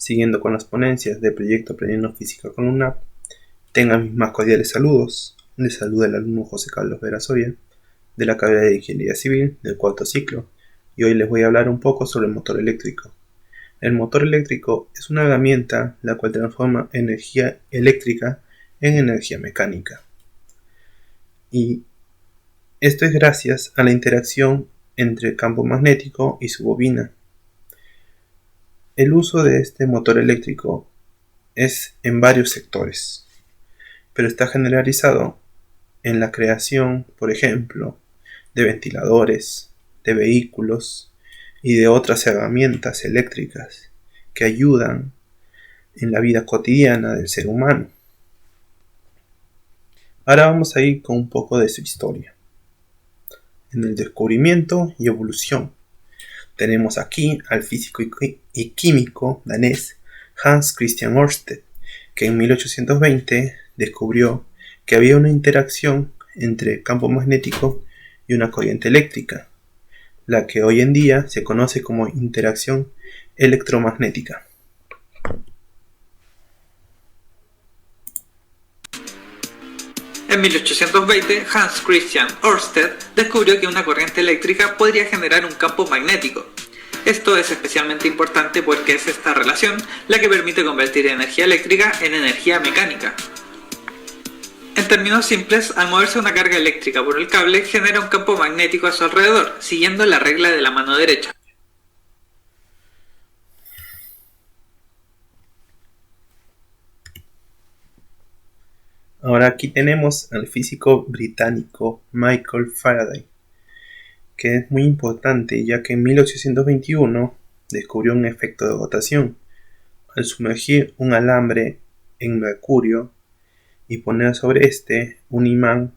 Siguiendo con las ponencias del proyecto Aprendiendo Física con UNAP, tengan mis más cordiales saludos. Les saluda el alumno José Carlos Vera Soria, de la carrera de Ingeniería Civil del cuarto ciclo, y hoy les voy a hablar un poco sobre el motor eléctrico. El motor eléctrico es una herramienta la cual transforma energía eléctrica en energía mecánica. Y esto es gracias a la interacción entre el campo magnético y su bobina. El uso de este motor eléctrico es en varios sectores, pero está generalizado en la creación, por ejemplo, de ventiladores, de vehículos y de otras herramientas eléctricas que ayudan en la vida cotidiana del ser humano. Ahora vamos a ir con un poco de su historia. En el descubrimiento y evolución tenemos aquí al físico y químico danés Hans Christian Ørsted, que en 1820 descubrió que había una interacción entre el campo magnético y una corriente eléctrica, la que hoy en día se conoce como interacción electromagnética. En 1820, Hans Christian Ørsted descubrió que una corriente eléctrica podría generar un campo magnético. Esto es especialmente importante porque es esta relación la que permite convertir energía eléctrica en energía mecánica. En términos simples, al moverse una carga eléctrica por el cable, genera un campo magnético a su alrededor, siguiendo la regla de la mano derecha. Ahora aquí tenemos al físico británico Michael Faraday, que es muy importante ya que en 1821 descubrió un efecto de rotación al sumergir un alambre en mercurio y poner sobre este un imán,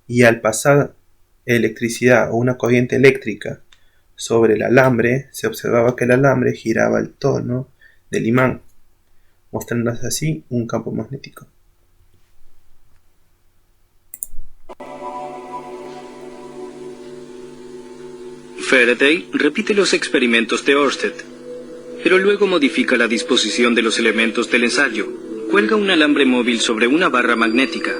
y al pasar electricidad o una corriente eléctrica sobre el alambre se observaba que el alambre giraba al torno del imán, mostrando así un campo magnético. Faraday repite los experimentos de Ørsted, pero luego modifica la disposición de los elementos del ensayo. Cuelga un alambre móvil sobre una barra magnética.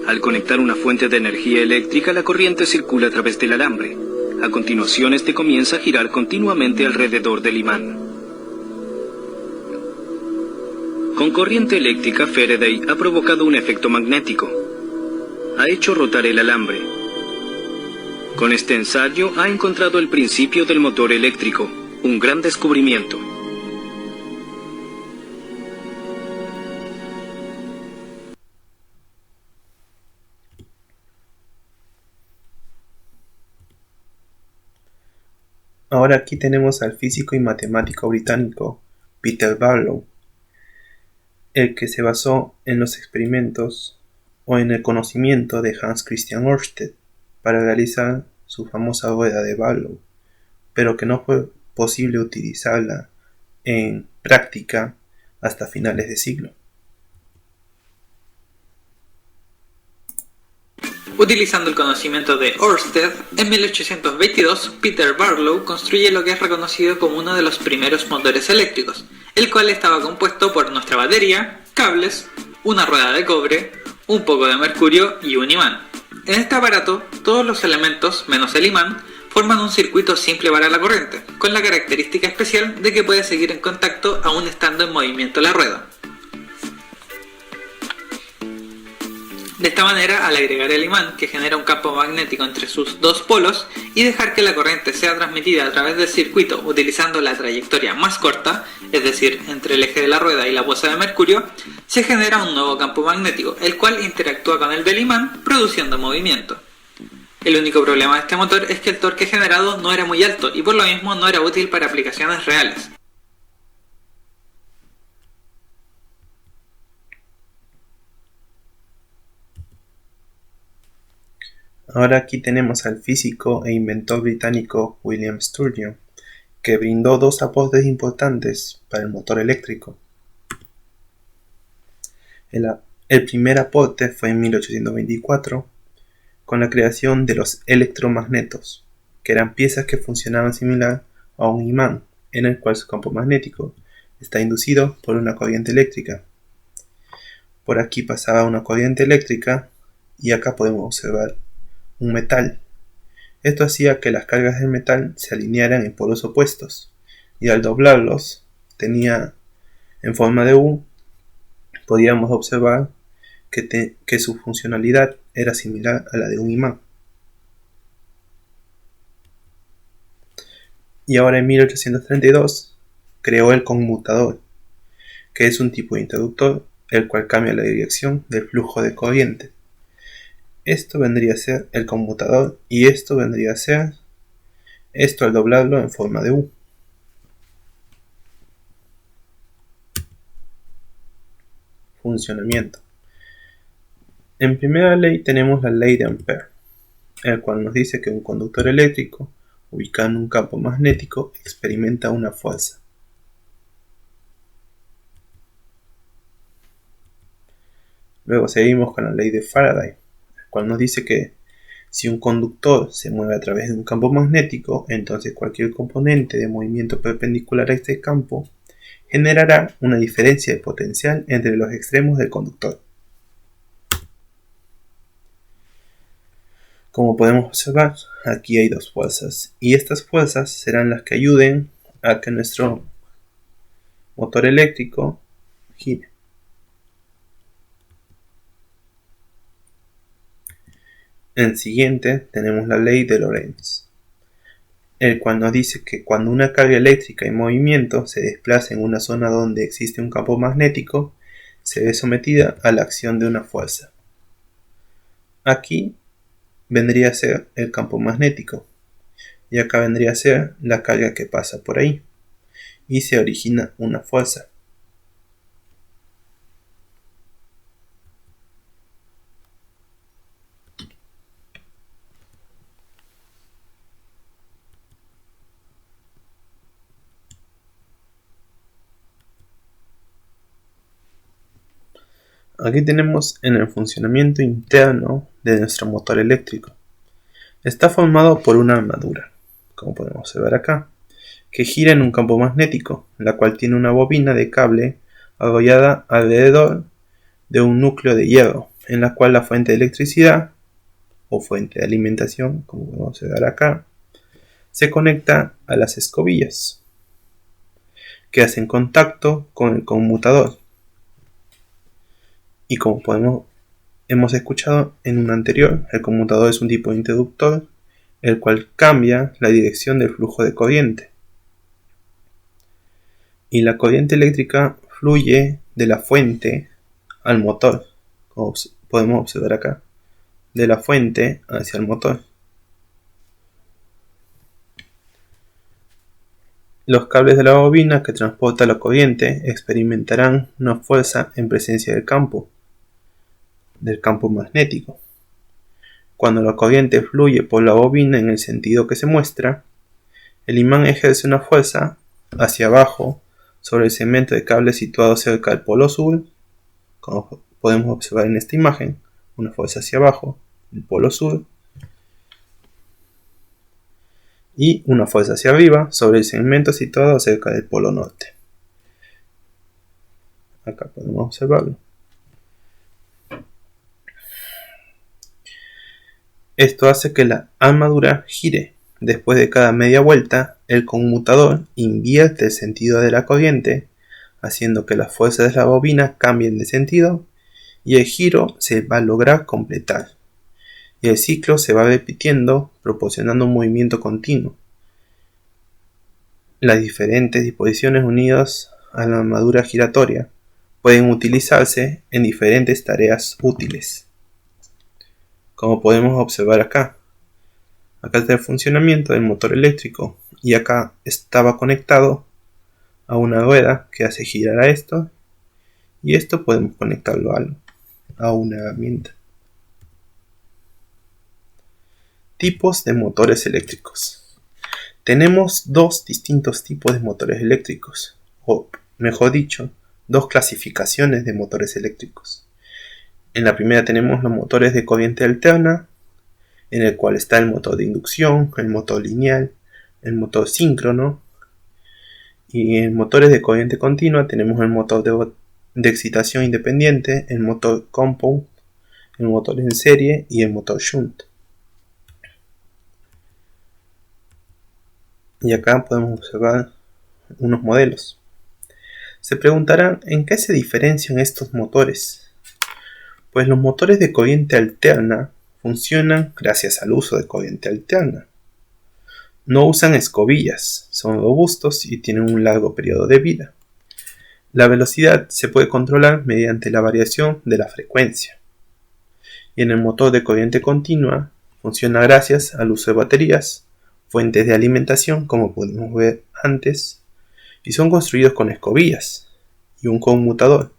Al conectar una fuente de energía eléctrica, la corriente circula a través del alambre. A continuación, este comienza a girar continuamente alrededor del imán. Con corriente eléctrica, Faraday ha provocado un efecto magnético. Ha hecho rotar el alambre. Con este ensayo ha encontrado el principio del motor eléctrico, un gran descubrimiento. Ahora aquí tenemos al físico y matemático británico Peter Barlow, el que se basó en los experimentos o en el conocimiento de Hans Christian Ørsted para realizar su famosa rueda de Barlow, pero que no fue posible utilizarla en práctica hasta finales de siglo. Utilizando el conocimiento de Ørsted, en 1822 Peter Barlow construye lo que es reconocido como uno de los primeros motores eléctricos, el cual estaba compuesto por nuestra batería, cables, una rueda de cobre, un poco de mercurio y un imán. En este aparato, todos los elementos, menos el imán, forman un circuito simple para la corriente, con la característica especial de que puede seguir en contacto aún estando en movimiento la rueda. De esta manera, al agregar el imán, que genera un campo magnético entre sus dos polos, y dejar que la corriente sea transmitida a través del circuito utilizando la trayectoria más corta, es decir, entre el eje de la rueda y la bolsa de mercurio, se genera un nuevo campo magnético, el cual interactúa con el del imán, produciendo movimiento. El único problema de este motor es que el torque generado no era muy alto y por lo mismo no era útil para aplicaciones reales. Ahora aquí tenemos al físico e inventor británico William Sturgeon, que brindó dos aportes importantes para el motor eléctrico. El primer aporte fue en 1824, con la creación de los electromagnetos, que eran piezas que funcionaban similar a un imán, en el cual su campo magnético está inducido por una corriente eléctrica. Por aquí pasaba una corriente eléctrica y acá podemos observar un metal. Esto hacía que las cargas del metal se alinearan en polos opuestos y al doblarlos tenía en forma de U, podíamos observar que su funcionalidad era similar a la de un imán. Y ahora en 1832 creó el conmutador, que es un tipo de interruptor el cual cambia la dirección del flujo de corriente. Esto vendría a ser el conmutador y esto vendría a ser esto al doblarlo en forma de U. Funcionamiento. En primera ley tenemos la ley de Ampère, el cual nos dice que un conductor eléctrico ubicado en un campo magnético experimenta una fuerza. Luego seguimos con la ley de Faraday, el cual nos dice que si un conductor se mueve a través de un campo magnético, entonces cualquier componente de movimiento perpendicular a este campo generará una diferencia de potencial entre los extremos del conductor. Como podemos observar, aquí hay dos fuerzas, y estas fuerzas serán las que ayuden a que nuestro motor eléctrico gire. En siguiente tenemos la ley de Lorentz, el cual nos dice que cuando una carga eléctrica en movimiento se desplaza en una zona donde existe un campo magnético, se ve sometida a la acción de una fuerza. Aquí vendría a ser el campo magnético y acá vendría a ser la carga que pasa por ahí y se origina una fuerza. Aquí tenemos en el funcionamiento interno de nuestro motor eléctrico. Está formado por una armadura, como podemos observar acá, que gira en un campo magnético, la cual tiene una bobina de cable arrollada alrededor de un núcleo de hierro, en la cual la fuente de electricidad o fuente de alimentación, como podemos observar acá, se conecta a las escobillas, que hacen contacto con el conmutador. Y como hemos escuchado en un anterior, el conmutador es un tipo de interruptor, el cual cambia la dirección del flujo de corriente. Y la corriente eléctrica fluye de la fuente al motor, como podemos observar acá, de la fuente hacia el motor. Los cables de la bobina que transporta la corriente experimentarán una fuerza en presencia del campo magnético. Cuando la corriente fluye por la bobina en el sentido que se muestra, el imán ejerce una fuerza hacia abajo sobre el segmento de cable situado cerca del polo sur, como podemos observar en esta imagen, una fuerza hacia abajo, el polo sur, y una fuerza hacia arriba sobre el segmento situado cerca del polo norte. Acá podemos observarlo. Esto hace que la armadura gire. Después de cada media vuelta, el conmutador invierte el sentido de la corriente, haciendo que las fuerzas de la bobina cambien de sentido y el giro se va a lograr completar. Y el ciclo se va repitiendo, proporcionando un movimiento continuo. Las diferentes disposiciones unidas a la armadura giratoria pueden utilizarse en diferentes tareas útiles. Como podemos observar acá. Acá está el funcionamiento del motor eléctrico y acá estaba conectado a una rueda que hace girar a esto y esto podemos conectarlo a una herramienta. Tipos de motores eléctricos. Tenemos dos distintos tipos de motores eléctricos, o mejor dicho, dos clasificaciones de motores eléctricos. En la primera tenemos los motores de corriente alterna, en el cual está el motor de inducción, el motor lineal, el motor síncrono Y en motores de corriente continua tenemos el motor de excitación independiente, el motor compound, el motor en serie y el motor shunt. Y acá podemos observar unos modelos. Se preguntarán en qué se diferencian estos motores. Pues los motores de corriente alterna funcionan gracias al uso de corriente alterna. No usan escobillas, son robustos y tienen un largo periodo de vida. La velocidad se puede controlar mediante la variación de la frecuencia. Y en el motor de corriente continua funciona gracias al uso de baterías, fuentes de alimentación como pudimos ver antes, y son construidos con escobillas y un conmutador,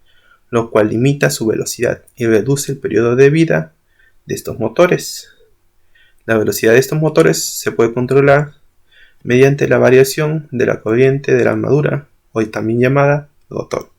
lo cual limita su velocidad y reduce el periodo de vida de estos motores. La velocidad de estos motores se puede controlar mediante la variación de la corriente de la armadura, hoy también llamada rotor.